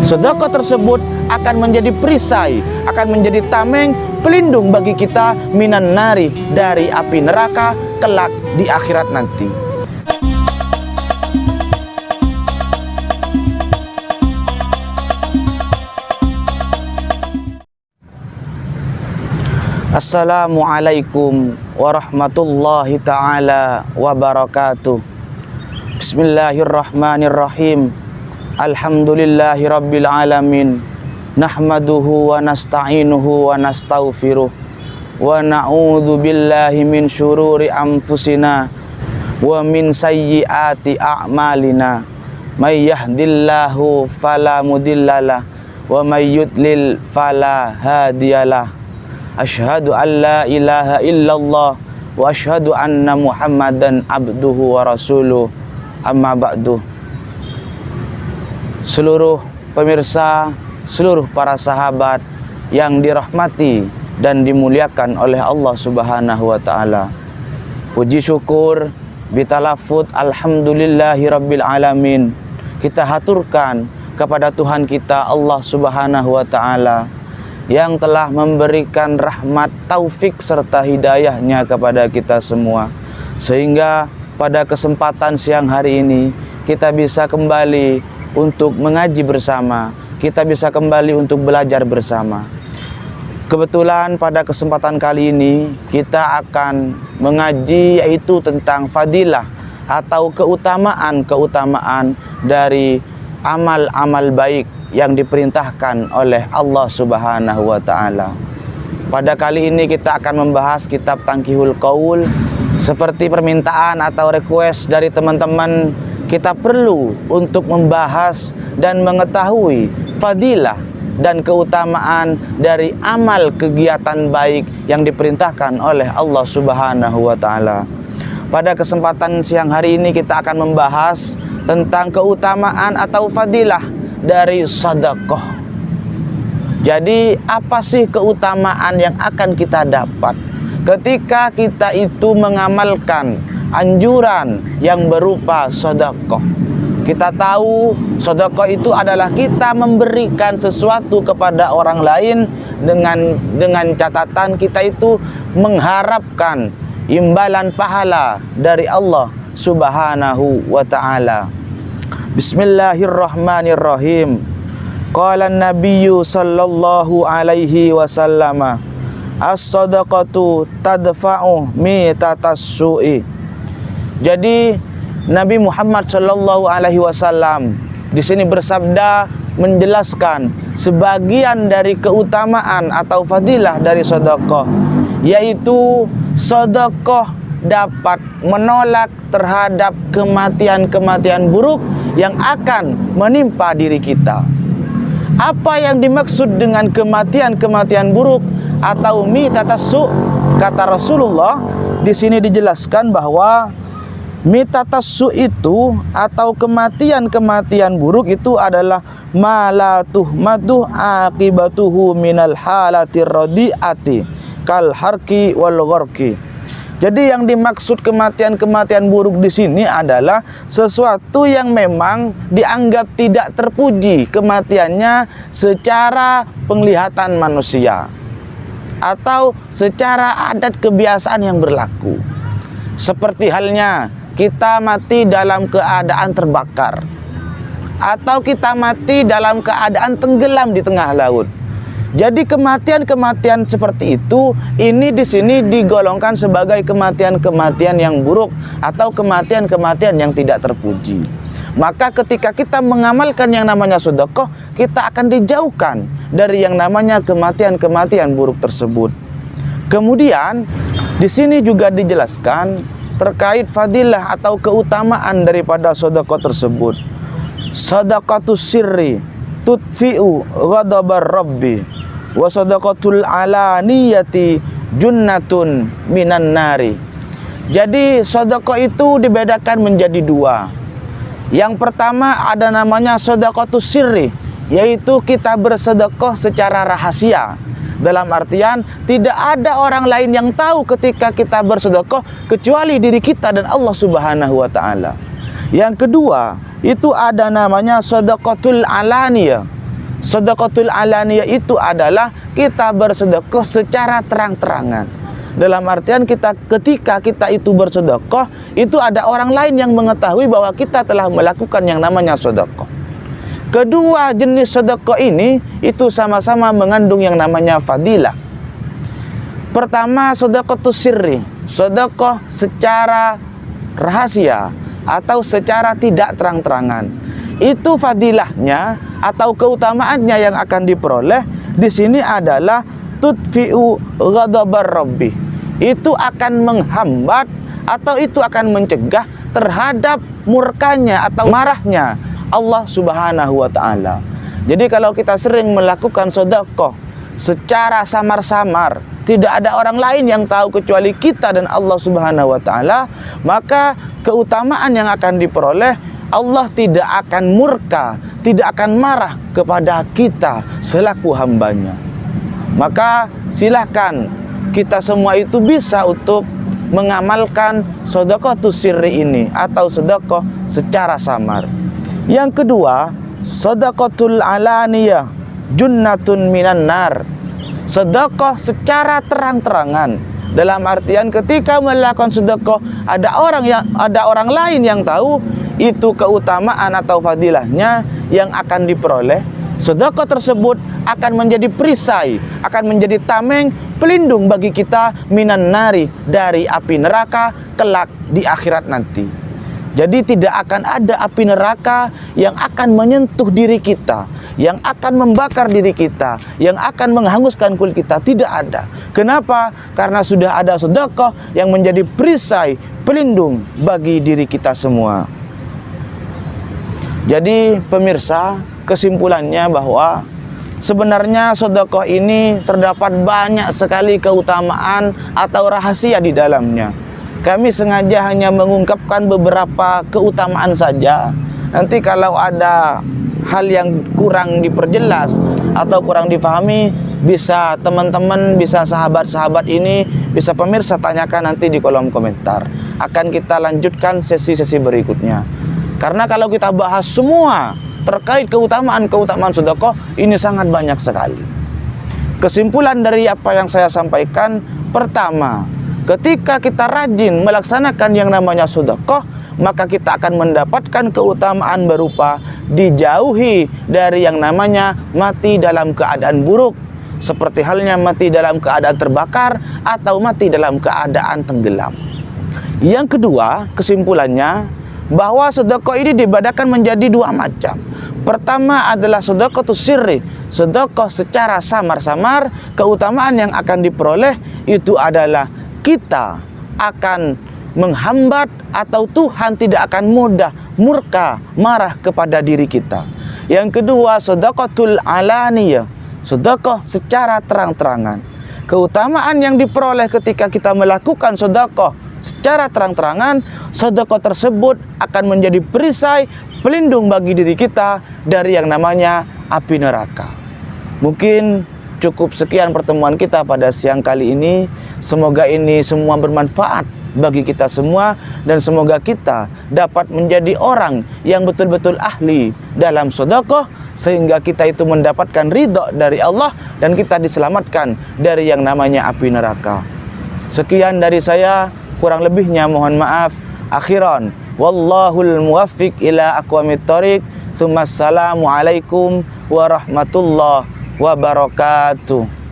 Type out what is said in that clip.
Sedekah tersebut akan menjadi perisai, akan menjadi tameng pelindung bagi kita minan nari, dari api neraka kelak di akhirat nanti. Assalamualaikum warahmatullahi ta'ala wabarakatuh. Bismillahirrahmanirrahim. Alhamdulillahi rabbil alamin. Nahmaduhu wa nasta'inuhu wa nasta'ufiruh. Wa na'udhu billahi min syururi anfusina wa min sayyiati a'malina. May yahdillahu fala mudillalah wa may yudlil fala hadiyalah. Asyhadu an la ilaha illallah wa asyhadu anna Muhammadan abduhu wa rasuluh. Amma ba'du. Seluruh pemirsa, seluruh para sahabat yang dirahmati dan dimuliakan oleh Allah Subhanahu wa taala. Puji syukur bitalafut alhamdulillahi rabbil alamin kita haturkan kepada Tuhan kita Allah Subhanahu wa taala yang telah memberikan rahmat, taufik serta hidayahnya kepada kita semua, sehingga pada kesempatan siang hari ini kita bisa kembali untuk mengaji bersama, kita bisa kembali untuk belajar bersama. Kebetulan pada kesempatan kali ini kita akan mengaji yaitu tentang fadilah atau keutamaan dari amal-amal baik yang diperintahkan oleh Allah Subhanahu wa taala. Pada kali ini kita akan membahas kitab Tanqihul Qaul. Seperti permintaan atau request dari teman-teman, kita perlu untuk membahas dan mengetahui fadilah dan keutamaan dari amal kegiatan baik yang diperintahkan oleh Allah Subhanahu wa taala. Pada kesempatan siang hari ini kita akan membahas tentang keutamaan atau fadilah dari sedekah. Jadi apa sih keutamaan yang akan kita dapat ketika kita itu mengamalkan anjuran yang berupa sedekah? Kita tahu sedekah itu adalah kita memberikan sesuatu kepada orang lain dengan catatan kita itu mengharapkan imbalan pahala dari Allah Subhanahu wa taala. Bismillahirrahmanirrahim. Qala an-nabiyyu sallallahu alaihi wasallam, as-sadaqatu tadfa'u mitatas su'i. Jadi Nabi Muhammad sallallahu alaihi wasallam di sini bersabda menjelaskan sebagian dari keutamaan atau fadilah dari sedekah, yaitu sedekah dapat menolak terhadap kematian-kematian buruk yang akan menimpa diri kita. Apa yang dimaksud dengan kematian-kematian buruk atau mitatassu? Kata Rasulullah di sini dijelaskan bahwa mitatassu itu atau kematian-kematian buruk itu adalah malatuh maduh akibatuhu minal halatir radiati kal harki wal gharqi. Jadi yang dimaksud kematian-kematian buruk di sini adalah sesuatu yang memang dianggap tidak terpuji kematiannya secara penglihatan manusia atau secara adat kebiasaan yang berlaku. Seperti halnya kita mati dalam keadaan terbakar atau kita mati dalam keadaan tenggelam di tengah laut. Jadi kematian-kematian seperti itu ini di sini digolongkan sebagai kematian-kematian yang buruk atau kematian-kematian yang tidak terpuji. Maka ketika kita mengamalkan yang namanya sedekah, kita akan dijauhkan dari yang namanya kematian-kematian buruk tersebut. Kemudian di sini juga dijelaskan terkait fadilah atau keutamaan daripada sedekah tersebut. Sadaqatus sirri tutfi'u ghadabar rabbi wa sadaqatul alaniyati junnatun minan nari. Jadi sedekah itu dibedakan menjadi dua. Yang pertama ada namanya sedaqatus sirri, yaitu kita bersedekah secara rahasia. Dalam artian tidak ada orang lain yang tahu ketika kita bersedekah kecuali diri kita dan Allah Subhanahu wa taala. Yang kedua, itu ada namanya sedekatul alaniyah. Sedekatul alaniyah itu adalah kita bersedekah secara terang-terangan. Dalam artian ketika kita itu bersedekah, itu ada orang lain yang mengetahui bahwa kita telah melakukan yang namanya sedekah. Kedua jenis sedekah ini itu sama-sama mengandung yang namanya fadilah. Pertama, sedekatus sirri, sedekah secara rahasia atau secara tidak terang-terangan. Itu fadilahnya atau keutamaannya yang akan diperoleh di sini adalah tudfi'u ghadabar rabbi. Itu akan menghambat atau itu akan mencegah terhadap murkanya atau marahnya Allah Subhanahu wa taala. Jadi kalau kita sering melakukan sedekah secara samar-samar, tidak ada orang lain yang tahu kecuali kita dan Allah Subhanahu wa taala, maka keutamaan yang akan diperoleh, Allah tidak akan murka, tidak akan marah kepada kita selaku hambanya. Maka silahkan kita semua itu bisa untuk mengamalkan sedekatus sirri ini atau sedekah secara samar. Yang kedua, sedekatul alaniyah junnatun minan nar. Sedekah secara terang-terangan. Dalam artian ketika melakukan sedekah ada orang lain yang tahu, itu keutamaan atau fadilahnya yang akan diperoleh. Sedekah tersebut akan menjadi perisai, akan menjadi tameng pelindung bagi kita minan nari, dari api neraka kelak di akhirat nanti. Jadi tidak akan ada api neraka yang akan menyentuh diri kita, yang akan membakar diri kita, yang akan menghanguskan kulit kita. Tidak ada. Kenapa? Karena sudah ada sedekah yang menjadi perisai pelindung bagi diri kita semua. Jadi pemirsa, kesimpulannya bahwa sebenarnya sedekah ini terdapat banyak sekali keutamaan atau rahasia di dalamnya. Kami sengaja hanya mengungkapkan beberapa keutamaan saja. Nanti kalau ada hal yang kurang diperjelas atau kurang difahami, bisa teman-teman, bisa sahabat-sahabat ini, bisa pemirsa tanyakan nanti di kolom komentar. Akan kita lanjutkan sesi-sesi berikutnya. Karena kalau kita bahas semua terkait keutamaan-keutamaan sedekah, ini sangat banyak sekali. Kesimpulan dari apa yang saya sampaikan, pertama, ketika kita rajin melaksanakan yang namanya sedekah, maka kita akan mendapatkan keutamaan berupa dijauhi dari yang namanya mati dalam keadaan buruk, seperti halnya mati dalam keadaan terbakar atau mati dalam keadaan tenggelam. Yang kedua, kesimpulannya bahwa sedekah ini dibedakan menjadi dua macam. Pertama adalah sedekatus sirri, sedekah secara samar-samar. Keutamaan yang akan diperoleh itu adalah kita akan menghambat atau Tuhan tidak akan mudah murka, marah kepada diri kita. Yang kedua, sedekatul alaniyah, sedekah secara terang-terangan. Keutamaan yang diperoleh ketika kita melakukan sedekah secara terang-terangan, sedekah tersebut akan menjadi perisai pelindung bagi diri kita dari yang namanya api neraka. Mungkin cukup sekian pertemuan kita pada siang kali ini. Semoga ini semua bermanfaat bagi kita semua, dan semoga kita dapat menjadi orang yang betul-betul ahli dalam sedekah, sehingga kita itu mendapatkan ridha dari Allah dan kita diselamatkan dari yang namanya api neraka. Sekian dari saya, kurang lebihnya mohon maaf. Akhiran, wallahul muwaffiq ila aqwamit thoriq. Tsumma assalamu alaikum warahmatullahi wabarakatuh.